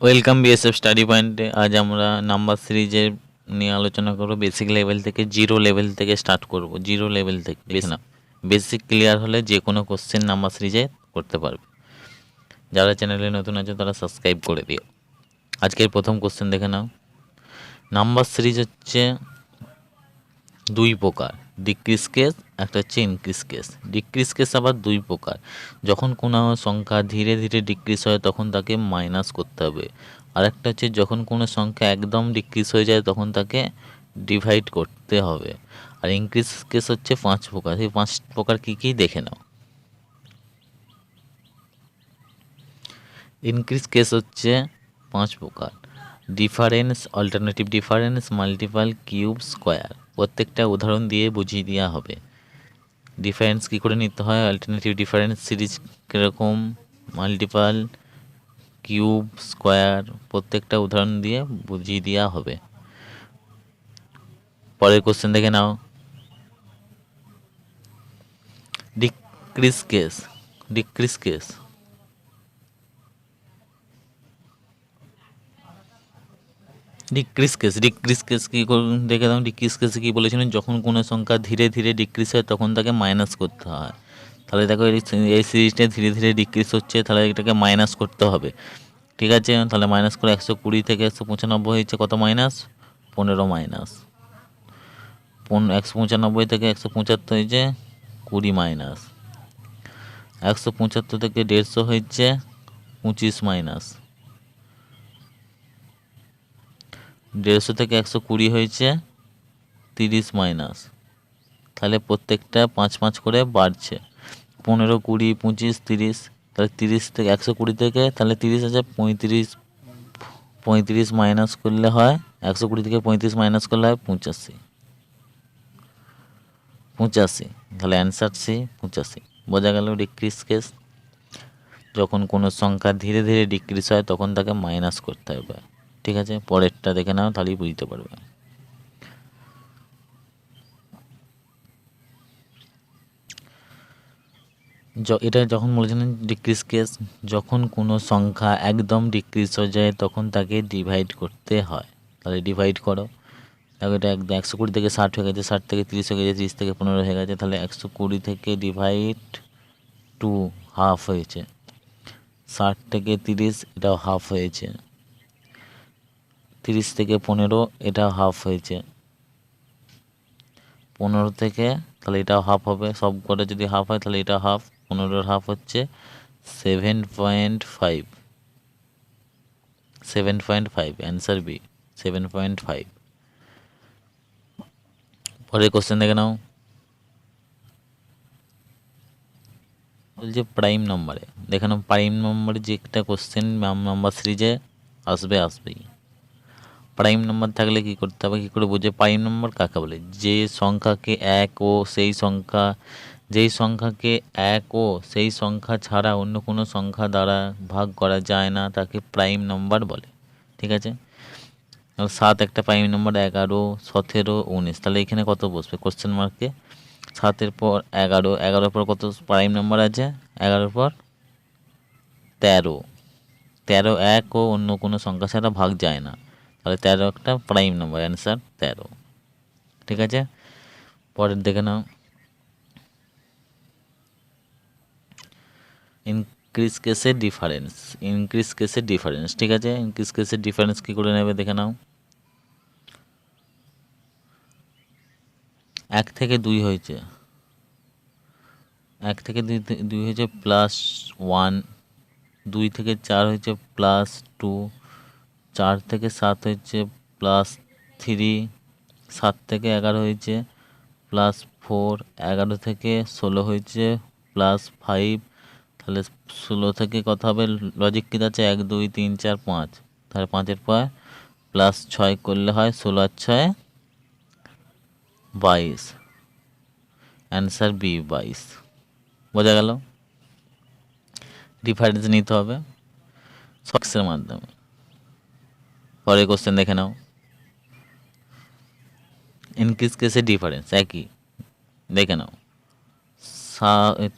Welcome BSF study পয়েন্টে। আজ আমরা নাম্বার সিরিজের নিয়ে আলোচনা করব। বেসিক লেভেল থেকে, জিরো লেভেল থেকে স্টার্ট করব। জিরো লেভেল থেকে বেশি না, বেসিক ক্লিয়ার হলে যে কোনো কোশ্চেন নাম্বার সিরিজে করতে পারবে। যারা চ্যানেলে নতুন আছে তারা সাবস্ক্রাইব করে দিও। আজকের প্রথম কোশ্চেন দেখে নাও। নাম্বার সিরিজ হচ্ছে দুই প্রকার, ডিক্রিজ কেস, একটা হচ্ছে ইনক্রিজ কেস। ডিক্রিজ কেস আবার দুই প্রকার। যখন কোনো সংখ্যা ধীরে ধীরে ডিক্রিজ হয় তখন তাকে মাইনাস করতে হবে। আর একটা হচ্ছে যখন কোনো সংখ্যা একদম ডিক্রিজ হয়ে যায় তখন তাকে ডিভাইড করতে হবে। আর ইনক্রিজ কেস হচ্ছে পাঁচ প্রকার। সেই পাঁচ প্রকার কী কী দেখে নাও। ইনক্রিজ কেস হচ্ছে পাঁচ প্রকার: difference, alternative difference, multiple, cube, square. প্রত্যেকটা উদাহরণ দিয়ে বুঝিয়ে দেওয়া হবে। ডিফারেন্স কী করে নিতে হয়, অল্টারনেটিভ ডিফারেন্স সিরিজ কীরকম, মাল্টিপাল, কিউব, স্কোয়ার, প্রত্যেকটা উদাহরণ দিয়ে বুঝিয়ে দেওয়া হবে। পরের কোশ্চেন দেখে নাও। Decrease case, decrease case decrease case decrease case কী দেখে দাও। ডিক্রিজ কেসে কী বলেছিলেন, যখন কোনো সংখ্যা ধীরে ধীরে ডিক্রিজ হয় তখন তাকে মাইনাস করতে হয়। তাহলে দেখো এই সিরিজটা ধীরে ধীরে ডিক্রিজ হচ্ছে, তাহলে এটাকে মাইনাস করতে হবে। ঠিক আছে, তাহলে মাইনাস করে 120 থেকে 195 হয়েছে কত, মাইনাস 15, মাইনাস 195 থেকে 175 হয়েছে 20, মাইনাস 175 থেকে 150 হয়েছে 25, মাইনাস 150 থেকে 120 হয়েছে 30, মাইনাস। তাহলে প্রত্যেকটা 5 5 করে বাড়ছে, 15, 20, 25, 30। তাহলে 30 থেকে 120 থেকে তাহলে 30 আছে 35, 35 মাইনাস করলে হয় 120 থেকে 35 মাইনাস করলে হয় 85, 85। তাহলে অ্যান্সার সি 85। বোঝা গেল ডিক্রিজ কেস। যখন কোনো সংখ্যা ধীরে ধীরে ডিক্রিজ হয় তখন তাকে মাইনাস করতে হবে। ঠিক আছে, পরেরটা দেখে নাও, তাহলেই বুঝতে পারবে। এটা যখন বলেছিলেন ডিক্রিজ কেস, যখন কোনো সংখ্যা একদম ডিক্রিজ হয়ে যায় তখন তাকে ডিভাইড করতে হয়। তাহলে ডিভাইড করো। দেখো এটা একদম 120 থেকে 60 হয়ে গেছে, 60 থেকে 30 হয়ে গেছে, 30 থেকে 15 হয়ে গেছে। তাহলে 120 থেকে ডিভাইড টু হাফ হয়েছে, 60 থেকে 30 এটাও হাফ হয়েছে, 30 থেকে 15 এটাও হাফ হয়েছে, 15 থেকে তাহলে এটাও হাফ হবে। সব কটা যদি হাফ হয় তাহলে এটা হাফ, 15-র হাফ হচ্ছে 7.5, 7.5। Answer B 7.5। পরের কোশ্চেন দেখে নাও। বলছে প্রাইম নম্বরে, দেখে নাও প্রাইম নম্বরে যে একটা কোশ্চেন নাম্বার সিরিজে আসবেই। প্রাইম নম্বর থাকলে কি করতে হবে, কী করে বুঝে প্রাইম নম্বর কাকে বলে? যে সংখ্যাকে এক ও সেই সংখ্যা, যেই সংখ্যাকে এক ও সেই সংখ্যা ছাড়া অন্য কোনো সংখ্যা দ্বারা ভাগ করা যায় না তাকে প্রাইম নম্বর বলে। ঠিক আছে, 7 একটা প্রাইম নম্বর, 11, 17, 19। তাহলে এখানে কত বসবে কোশ্চেন মার্কে? 7-এর পর 11, 11-এর পর কত প্রাইম নম্বর আছে? 11-এর পর 13, 13 এক ও অন্য কোনো সংখ্যা ছাড়া ভাগ যায় না, তাহলে 13 একটা প্রাইম নম্বর, অ্যান্সার 13। ঠিক আছে, পরের দেখে নাও। ইনক্রিজ কেসের ডিফারেন্স, ইনক্রিজ কেসের ডিফারেন্স। ঠিক আছে, ইনক্রিজ কেসের ডিফারেন্স কী করে নেবে দেখে নাও। 1 থেকে 2 হয়েছে, 1 থেকে 2 হয়েছে +1, 2 থেকে 4 হয়েছে +2, 4 থেকে 7 হয়েছে +3, 7 থেকে 11 হয়েছে +4, 11 থেকে 16 হয়েছে +5। তাহলে 16 থেকে কত হবে, লজিক কী আছে, 1 2 3 4 5। তাহলে 5-এর পর +6 করলে হয় 16 আর 6 22, অ্যান্সার বি 22। বোঝা গেল, ডিফারেন্স নিতে হবে সক্সের মাধ্যমে। পরের কোশ্চেন দেখে নাও। ইনক্রিজ কেসের ডিফারেন্স একই, দেখে নাও।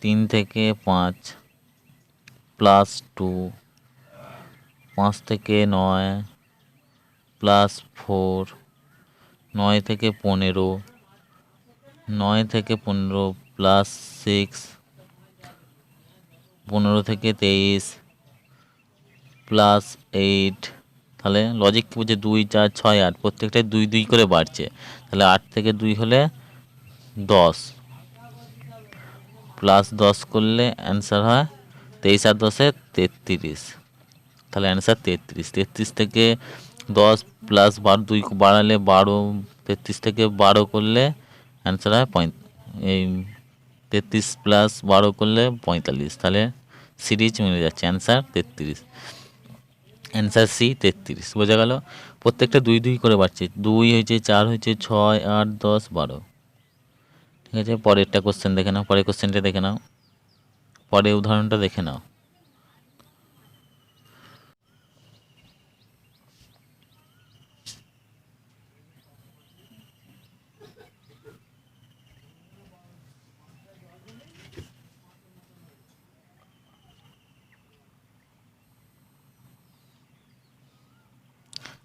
3 থেকে 5 +2, 5 থেকে 9 প্লাস 4, 9 থেকে 15, 9 থেকে 15 প্লাস 6, 15 থেকে 23 প্লাস 8। তাহলে লজিক কী বলছে, 2 4 6 8 প্রত্যেকটাই 2 2 করে বাড়ছে। তাহলে 8 থেকে 2 হলে 10, প্লাস 10 করলে অ্যান্সার হয় 23 আর 10 33। তাহলে অ্যান্সার 33। 33 থেকে 10 প্লাস 12 2 বাড়ালে 12, 33 থেকে 12 করলে অ্যান্সার হয় এই 33 প্লাস 12 করলে 45। তাহলে সিরিজ মিলে যাচ্ছে, অ্যান্সার 33। Answer C 33। বোঝা গেল? প্রত্যেকটা 2 2 করে বাড়ছে, 2 হয়েছে, 4 হয়েছে, 6 8 10 12। ঠিক আছে, পরেরটা কোশ্চেন দেখে নাও, পরের কোশ্চেনটা দেখে নাও, পরের উদাহরণটা দেখে নাও।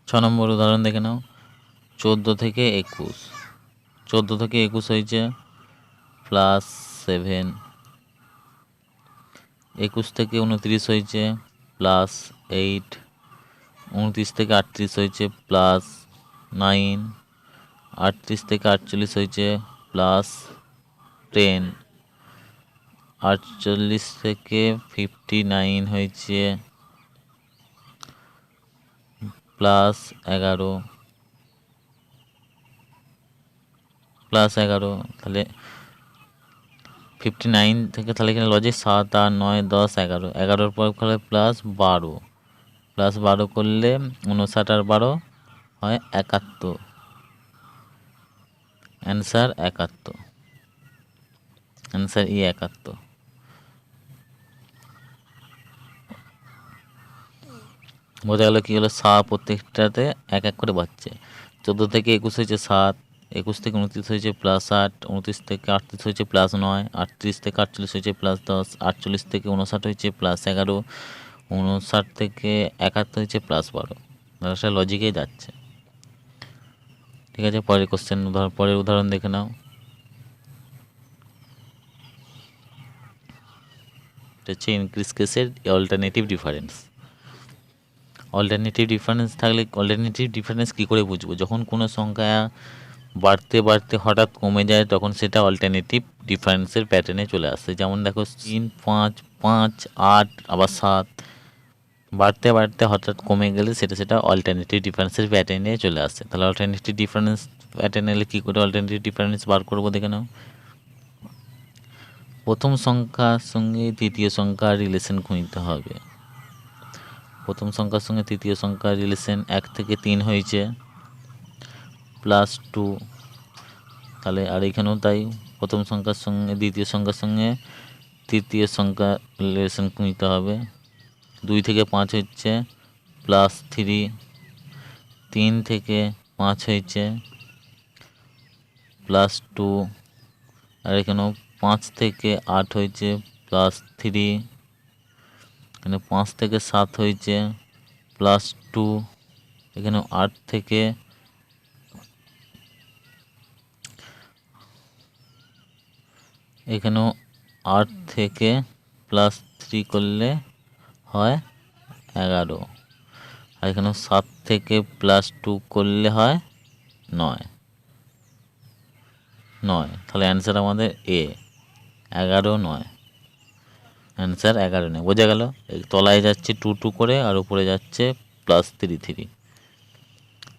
ছ নম্বর উদাহরণ দেখে নাও। 14 থেকে 21, 14 থেকে 21 হয়েছে প্লাস 7, 21 থেকে 29 হয়েছে প্লাস 8, 29 থেকে 38 হয়েছে প্লাস 9, 38 থেকে 48 হয়েছে প্লাস 10, 48 থেকে 59 হয়েছে প্লাস 11, প্লাস 11। তাহলে 59 থেকে, তাহলে এখানে লজিক 7 8 9 10 11, 11 পর করলে প্লাস 12, প্লাস 12 করলে 59 আর 12 হয় 71। অ্যান্সার 71, অ্যান্সার ই 71। বোঝা গেল কী হলো, প্রত্যেকটাতে 1 1 করে বাড়ছে। 14 থেকে 21 হয়েছে 7, 21 থেকে 29 হয়েছে প্লাস 8, 29 থেকে 38 হয়েছে প্লাস 9, 38 থেকে 48 হয়েছে প্লাস 10, 48 থেকে 59 হয়েছে প্লাস 11, 59 থেকে 71 হয়েছে প্লাস 12। সেটা লজিকেই যাচ্ছে। ঠিক আছে, পরের কোশ্চেন পরের উদাহরণ দেখে নাও। এটা হচ্ছে ইনক্রিজ কেসের অল্টারনেটিভ ডিফারেন্স। অল্টারনেটিভ ডিফারেন্স থাকলে অল্টারনেটিভ ডিফারেন্স কী করে বুঝবো? যখন কোনো সংখ্যা বাড়তে বাড়তে হঠাৎ কমে যায় তখন সেটা অল্টারনেটিভ ডিফারেন্সের প্যাটার্নে চলে আসে। যেমন দেখো 3 5 5 8 আবার 7, বাড়তে বাড়তে হঠাৎ কমে গেলে সেটা অল্টারনেটিভ ডিফারেন্সের প্যাটার্নে চলে আসে। তাহলে অল্টারনেটিভ ডিফারেন্স প্যাটার্নে এলে কী করে অল্টারনেটিভ ডিফারেন্স বার করবো দেখে নাও। প্রথম সংখ্যার সঙ্গে তৃতীয় সংখ্যার রিলেশন খুঁজতে হবে। প্রথম সংখ্যার সঙ্গে তৃতীয় সংখ্যার রিলেশন 1 থেকে 3 হয়েছে প্লাস 2। তাহলে আর এখানেও তাই, প্রথম সংখ্যার সঙ্গে দ্বিতীয় সংখ্যার সঙ্গে তৃতীয় সংখ্যা রিলেশন খুঁজতে হবে। 2 থেকে 5 হচ্ছে প্লাস 3, 3 থেকে 5 হয়েছে প্লাস 2, আর এখানেও 5 থেকে 8 হয়েছে প্লাস 3, এখানে 5 থেকে 7 হয়েছে প্লাস 2, এখানে 8 থেকে এখানেও 8 থেকে প্লাস 3 করলে হয় 11, আর এখানেও 7 থেকে প্লাস 2 করলে হয় 9। তাহলে অ্যান্সার আমাদের এ 11 9। অ্যান্সার 11 9। বোঝা গেল? এই তলায় যাচ্ছে 2 2 করে আর উপরে যাচ্ছে প্লাস 3 3।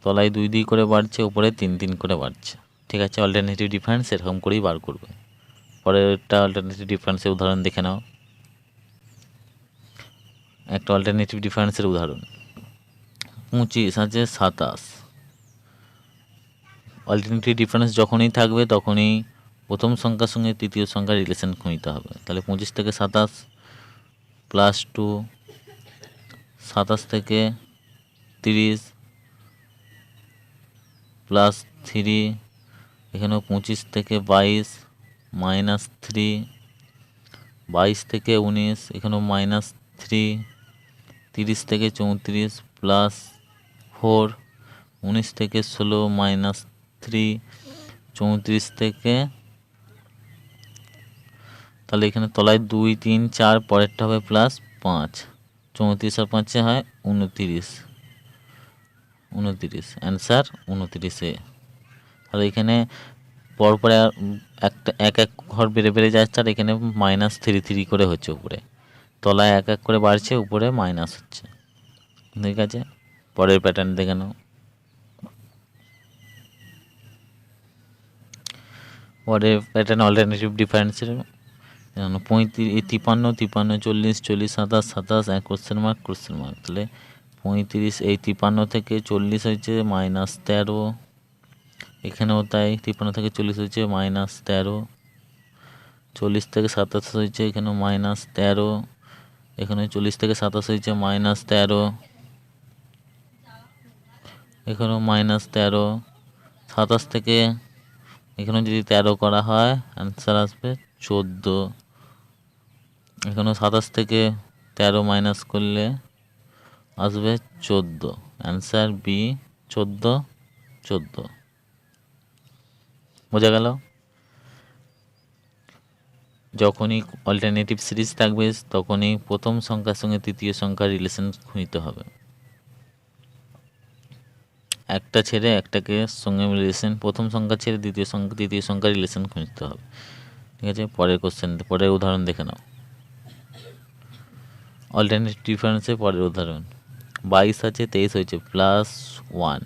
তলায় 2 2 করে বাড়ছে, উপরে 3 3 করে বাড়ছে। ঠিক আছে, অল্টারনেটিভ ডিফারেন্স এরকম করেই বার করবে। পরেরটা অল্টারনেটিভ ডিফারেন্সের উদাহরণ দেখে নাও। একটা অল্টারনেটিভ ডিফারেন্সের উদাহরণ, 25 আছে 27। অল্টারনেটিভ ডিফারেন্স যখনই থাকবে তখনই প্রথম সংখ্যার সঙ্গে তৃতীয় সংখ্যার রিলেশন খুঁজতে হবে। তাহলে 25 থেকে 27 প্লাস 2, 27 থেকে 30 প্লাস 3, এখানেও 25 থেকে 22 মাইনাস 3, 22 থেকে 19, এখানেও মাইনাস 3, 30 থেকে 34 প্লাস 4, 19 থেকে 16 মাইনাস 3, 34 থেকে, তাহলে এখানে তলায় 2 3 4, পরেরটা হবে প্লাস 5, 34 আর 5 হয় 29, অ্যান্সার 29 এ। তাহলে এখানে পরপরে একটা এক এক ঘর বেড়ে বেড়ে যাচ্ছে, আর এখানে -3 করে হচ্ছে, উপরে তলায় এক এক করে বাড়ছে, উপরে মাইনাস হচ্ছে। ঠিক আছে, পরের প্যাটার্ন দেখে নাও। পরের প্যাটার্ন অল্টারনেটিভ ডিফারেন্সের 53, 53, 40, 40, 27, 27, কোশ্চেন মার্ক। তাহলে 35, এই 53 থেকে 40 হয়েছে -13, এখানেও তাই 53 থেকে 40 হয়েছে -13, 40 থেকে 27 হয়েছে, এখানেও -13, এখানে 40 থেকে 27 হয়েছে -13, এখানেও -13, 27 থেকে এখানেও যদি 13 করা হয় অ্যান্সার আসবে 14, এখানেও 27 থেকে 13 মাইনাস করলে আসবে 14, অ্যান্সার বি 14। বোঝা গেল? যখনই অল্টারনেটিভ সিরিজ থাকবে তখনই প্রথম সংখ্যার সঙ্গে তৃতীয় সংখ্যার রিলেশন খুঁজতে হবে, একটা ছেড়ে একটাকে সঙ্গে রিলেশন, প্রথম সংখ্যা ছেড়ে দ্বিতীয় সংখ্যার রিলেশন খুঁজতে হবে। ঠিক আছে, পরের উদাহরণ দেখে নাও। অল্টারনেটিভ ডিফারেন্সের পরের উদাহরণ, 22 আছে, 23 হয়েছে +1,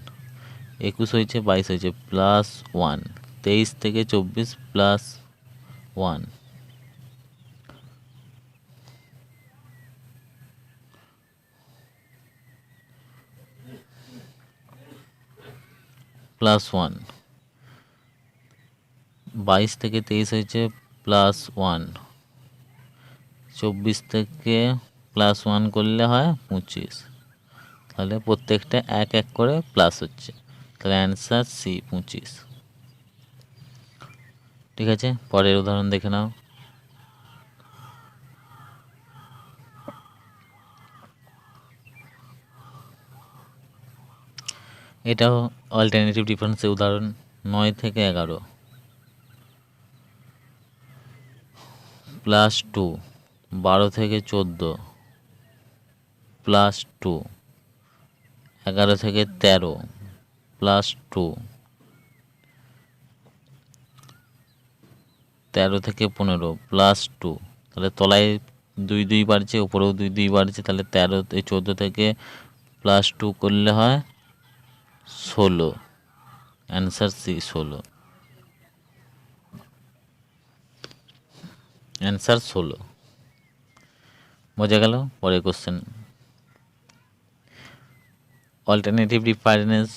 21 হয়েছে, 22 হয়েছে +1, 23 থেকে 24 +1, +1, 22 থেকে 23 হয়েছে +1, 24 থেকে +1 করলে হয় 25, তাহলে প্রত্যেকটা এক এক করে প্লাস হচ্ছে, তাহলে অ্যান্সার সি 25। ঠিক আছে, পরের উদাহরণ দেখে নাও। এটাও অল্টারনেটিভ ডিফারেন্সের উদাহরণ, 9 থেকে 11 +2, 12 থেকে 14 +2, 11 থেকে 13 +2, 13 থেকে 15 +2, তাহলে তলায় 2 2 বাড়ছে, উপরেও 2 2 বাড়ছে, তাহলে 14 থেকে +2 করলে হয় 16, অ্যান্সার সি 16, অ্যান্সার 16। বোঝা গেল? পরের কোশ্চেন, অল্টারনেটিভ ডিফারেন্স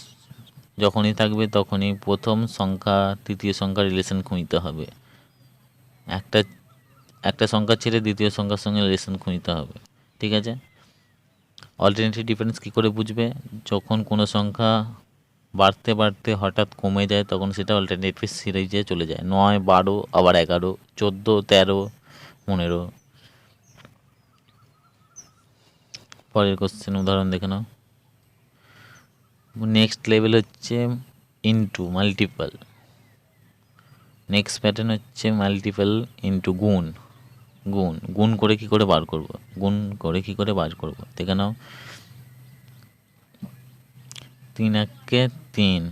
যখনই থাকবে তখনই প্রথম সংখ্যা তৃতীয় সংখ্যার রিলেশন খুঁজতে হবে, একটা সংখ্যা ছেড়ে দ্বিতীয় সংখ্যার সঙ্গে রিলেশন খুঁজতে হবে। ঠিক আছে, অল্টারনেটিভ ডিফারেন্স কী করে বুঝবে? যখন কোনো সংখ্যা বাড়তে বাড়তে হঠাৎ কমে যায় তখন সেটা অল্টারনেটিভ সিরিজে চলে যায়, 9, 12, আবার 11, 14, 13, 15। পরের কোশ্চেন উদাহরণ দেখে নাও। নেক্সট লেভেল হচ্ছে ইনটু মাল্টিপল, নেক্সট প্যাটার্ন হচ্ছে মাল্টিপল ইনটু গুণ। গুণ করে কি করে বার করব, দেখে নাও। 3 একে 3,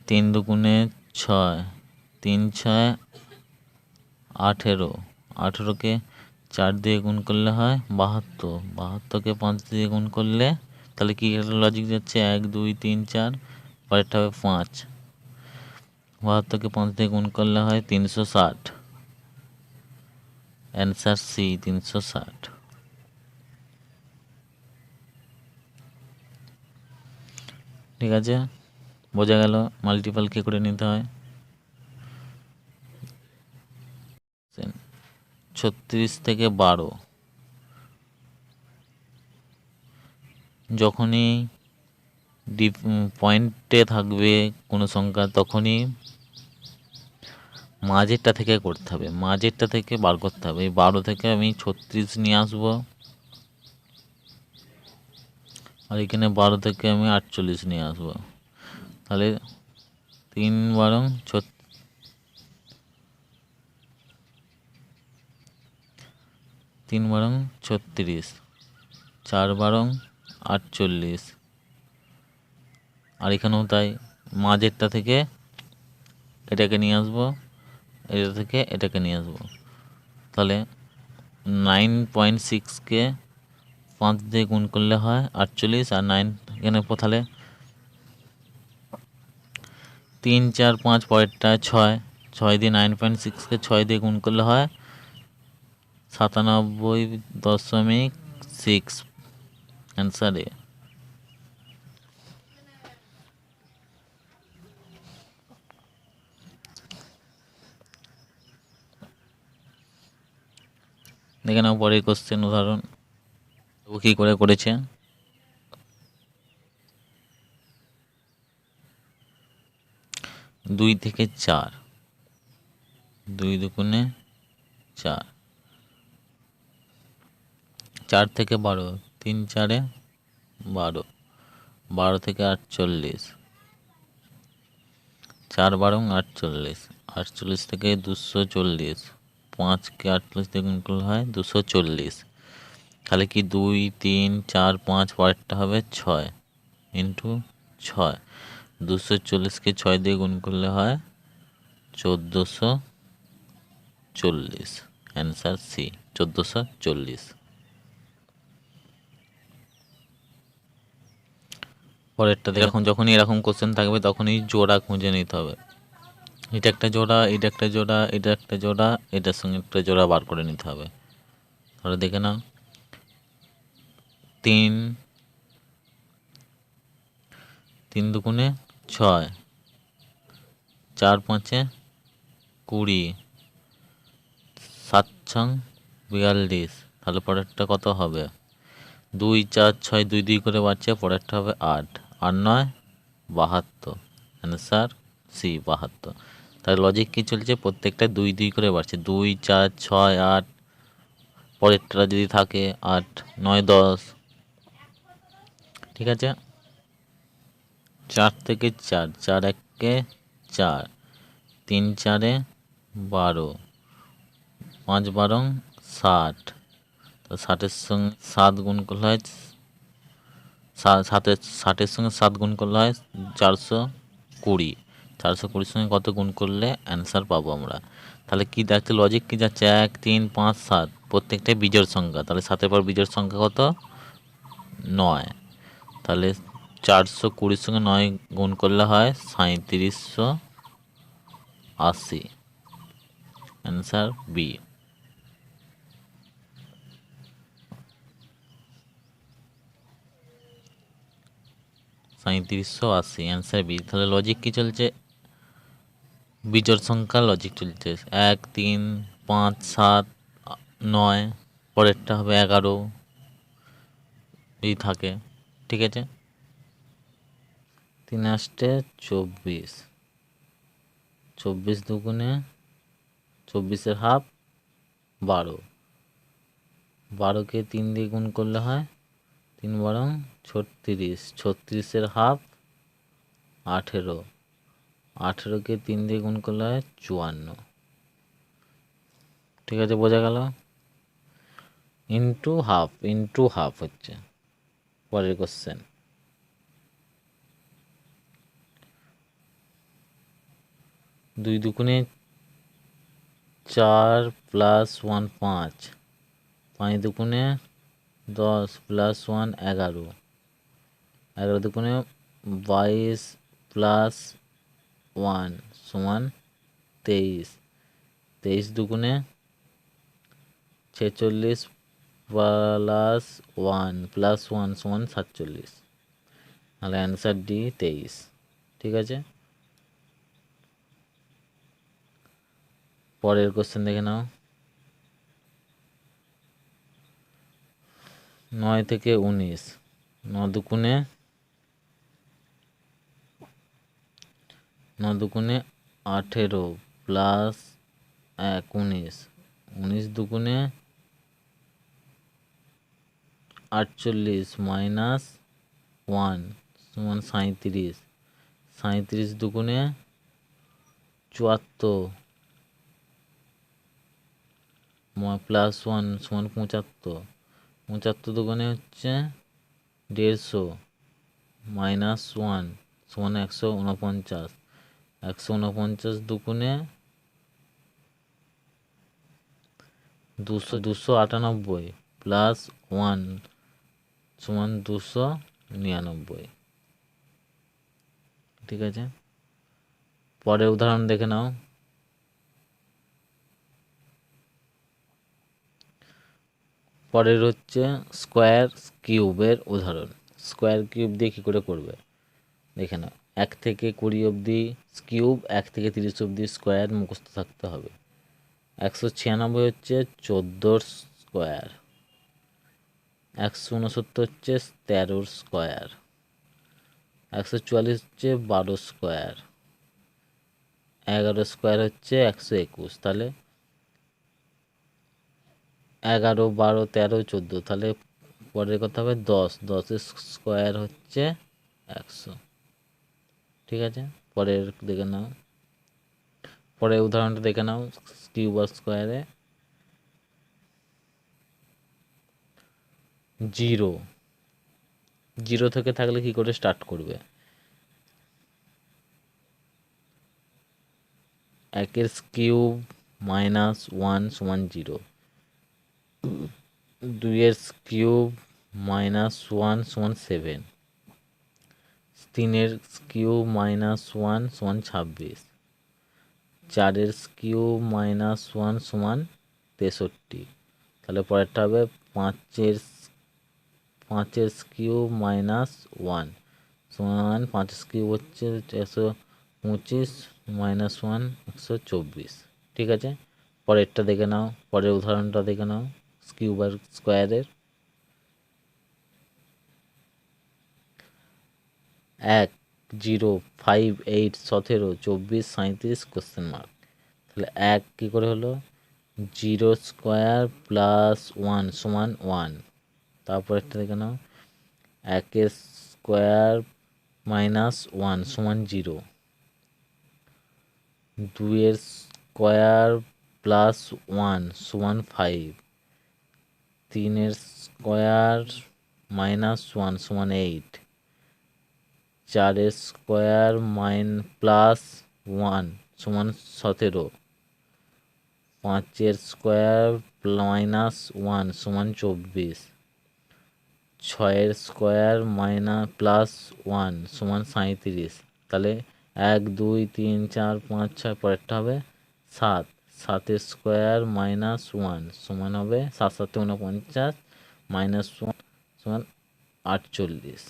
3 দুগুণে 6, 3 6 18, 18কে 4 দিয়ে গুণ করলে হয় 72, 72কে 5 দিয়ে গুণ করলে, তাহলে কি লজিক যাচ্ছে 1 2 3 4, পরেরটা হবে 5, 72কে 5 দিয়ে গুণ করলে হয় 360, অ্যান্সার সি 360। ঠিক আছে, বোঝা গেল মাল্টিপল কী করে নিতে হয়। 36 থেকে 12, যখনই পয়েন্টে থাকবে কোনো সংখ্যা তখনই মাঝেরটা থেকে করতে হবে, মাঝেরটা থেকে বার করতে হবে। এই 12 থেকে আমি 36 নিয়ে আসবো, আর এখানে 12 থেকে আমি 48 নিয়ে আসবো, তাহলে 3 বারং 36, 4 বারং 48, আর এখানেও তাই, মাঝেরটা থেকে এটাকে নিয়ে আসবো, এটা থেকে এটাকে নিয়ে আসবো, তাহলে 9.6কে 5 দিয়ে গুণ করলে হয় 48, আর 9 এখানে তাহলে 3, 4, 5, পরেরটা 6, 6 দিয়ে 9.6কে 6 দিয়ে গুণ করলে হয় 97.6, অ্যান্সার এ। দেখে নাও পরের কোশ্চেন উদাহরণ ও কী করে করেছে। 2 থেকে 4, 2 দুগুণে 4, 4 থেকে 12, 3 4-এ 12, 12 থেকে 48, 4 বারং 48, 48 থেকে 240, 5কে 48 দিয়ে গুণ করলে হয় 240, তাহলে কি 2, 3, 4, 5, পরেরটা হবে 6 ইন্টু 6, 240কে 6 দিয়ে গুণ করলে হয় 1440, অ্যান্সার সি, 1440। পরেরটা দেখুন, যখনই এরকম কোশ্চেন থাকবে তখনই জোড়া খুঁজে নিতে হবে, এটা একটা জোড়া, এটা একটা জোড়া, এটা একটা জোড়া, এটার সঙ্গে একটা জোড়া বার করে নিতে হবে। তাহলে দেখে নাও, 3, 3 দুগুণে 6, 4 5-এ 20, 7 ছং 42, তাহলে পরেরটা কত হবে? 2, 4, 6, 2 2 করে বাড়ছে, পরেরটা হবে 8, 8 9 72, অ্যান্সার সি 72। তাহলে লজিক কী চলছে, প্রত্যেকটা 2 2 করে বাড়ছে, 2, 4, 6, 8, পরেরটা যদি থাকে 8 9 10, ঠিক আছে। 4 থেকে 4, 4 1-এ 4, 3 4-এ 12, 5 বারং 60, তো 60-এর সঙ্গে 7 গুণ করলে হয় 60-এর সঙ্গে 7 গুণ করলে হয় 420, 420-র সঙ্গে কত গুণ করলে অ্যান্সার পাবো আমরা। তাহলে কি দেখতে লজিক কি যাচ্ছে, 1 3 5 7 প্রত্যেকটাই বিজোড় সংখ্যা, তাহলে 7-এর পর বিজোড় সংখ্যা কত? 9, তাহলে 420-র সঙ্গে 9 গুণ করলে হয় 3780, অ্যান্সার বি। 3780, answer B. তাহলে লজিক কি চলছে, বিজোড় সংখ্যা লজিক চলছে, 1 3 5 7 9, পরেরটা হবে 11 এই থাকে, ঠিক আছে। 3 8-এ 24, 24 দুগুণে 24-এর হাফ 12, 12-কে 3 দিয়ে গুণ করলে হয় 3 বারং 36, 36-এর হাফ 18, 18-কে 3 দিয়ে গুণ করলে হয় 54, ঠিক আছে, বোঝা গেল। ইন্টু হাফ হচ্ছে পরের কোশ্চেন। 2 দুগুণে 4 প্লাস 1 5, 5 দুগুণে 10 প্লাস 1 11, 11 দুগুণে 22 প্লাস 1 সমান 23, 23 দুগুণে 46 প্লাস 1 প্লাস 1 সমান 47, তাহলে অ্যান্সার ডি 23, ঠিক আছে। পরের কোশ্চেন দেখে নাও, 9 থেকে 19, 9 দুগুণে 18 প্লাস 1 19, 19 দুগুণে 48 মাইনাস ওয়ান সমান 37, 37 দুগুণে 74 প্লাস 1 সমান 75, 75 দুগুণে হচ্ছে 150 মাইনাস 1 সমান 149, 149 দুগুণে 298 প্লাস 1 সমান 299। ঠিক আছে, পরের উদাহরণ দেখে নাও। পরের হচ্ছে স্কোয়ার কিউবের উদাহরণ। স্কোয়ার কিউব দিয়ে কী করে করবে দেখে নাও। 1 থেকে 20 অবধি কিউব, 1 থেকে 30 অবধি স্কোয়ার মুখস্থ থাকতে হবে। 196 হচ্ছে 14 স্কোয়ার, 169 হচ্ছে 13 স্কোয়ার, 144 হচ্ছে 12 স্কোয়ার, 11 স্কোয়ার হচ্ছে 121। তাহলে 11, 12, 13, 14, তাহলে পরের কথা হবে 10, 10 স্কোয়ার হচ্ছে 100। ঠিক আছে, পরের দেখে নাও, পরের উদাহরণটা দেখে নাও। কিউব আর স্কোয়ারে 0, 0 থেকে থাকলে কি করে স্টার্ট করবে? 1 কিউব মাইনাস 1 সমান 0, 2 কিউব মাইনাস 1 সমান 7, 3 কিউব মাইনাস 1 সমান 26, 4 কিউব মাইনাস 1 সমান 63। তাহলে পরেরটা হবে 5 কিউব মাইনাস 1 সমান 5 কিউব হচ্ছে 125 মাইনাস 1 124। ঠিক আছে, পরেরটা দেখে নাও, পরের উদাহরণটা দেখে নাও কিউব আর স্কোয়ারের। 1, 0, 5, 8, 17, 24, 37 কোশ্চেন মার্ক। তাহলে 1 কী করে হলো? 0 স্কোয়ার প্লাস 1 সমান 1। তারপর একটা দেখে নাও, 1 স্কোয়ার মাইনাস 1 সমান 0, 2 স্কোয়ার প্লাস 1 সমান 5, 3 স্কোয়ার মাইনাস 1 সমান 8, 4 স্কোয়ার প্লাস 1 সমান 17, 5 স্কোয়ার মাইনাস 1 সমান 24, 6 স্কোয়ার প্লাস 1 সমান 37। তাহলে 1, 2, 3, 4, 5, 6, পরেরটা হবে 7, 7 স্কোয়ার মাইনাস 1 সমান হবে 7, 7, 49 মাইনাস 1 সমান 48।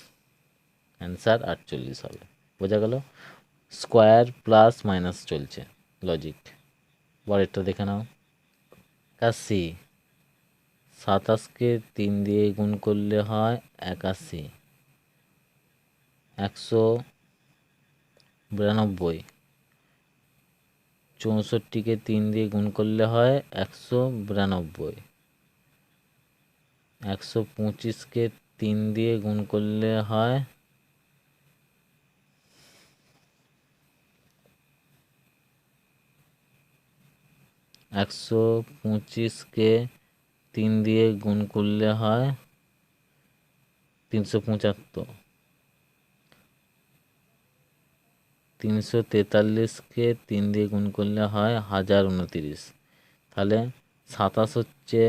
অ্যান্সার 48 হবে। বোঝা গেল? স্কোয়ার প্লাস মাইনাস চলছে লজিক। পরেরটা দেখে নাও। 81, 27কে 3 দিয়ে গুণ করলে হয় 81, 192, 64কে 3 দিয়ে গুণ করলে হয় 192, 125কে 3 দিয়ে গুণ করলে হয় 125কে 3 দিয়ে গুণ করলে হয় 375, 343কে 3 দিয়ে গুণ করলে হয় 1029। তাহলে 27 হচ্ছে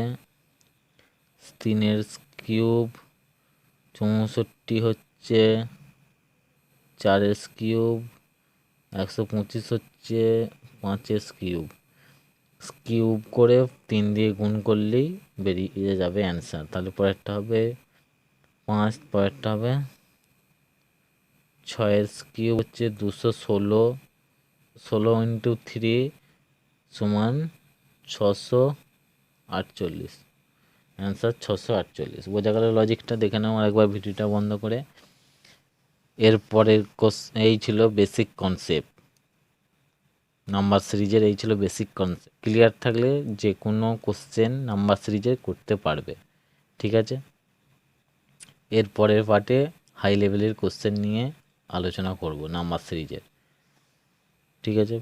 3 কিউব, 64 হচ্ছে 4 কিউব, 125 হচ্ছে 5 কিউব। কিউব করে 3 দিয়ে গুণ করলেই বেরিয়ে যাবে অ্যান্সার। তাহলে পরেরটা হবে 5, পরেরটা হবে 6 কিউব হচ্ছে 216, 16 ইন্টু 3 সমান 648। অ্যান্সার 648। বোঝা গেল লজিকটা? দেখে নাও আরেকবার ভিডিওটা বন্ধ করে। এরপরের এই ছিল বেসিক কনসেপ্ট নাম্বার সিরিজের, এই ছিল বেসিক কনসেপ্ট। ক্লিয়ার থাকলে যে কোনো কোশ্চেন নাম্বার সিরিজে করতে পারবে। ঠিক আছে, এর পরের পার্টে হাই লেভেলের কোশ্চেন নিয়ে আলোচনা করব নাম্বার সিরিজের। ঠিক আছে,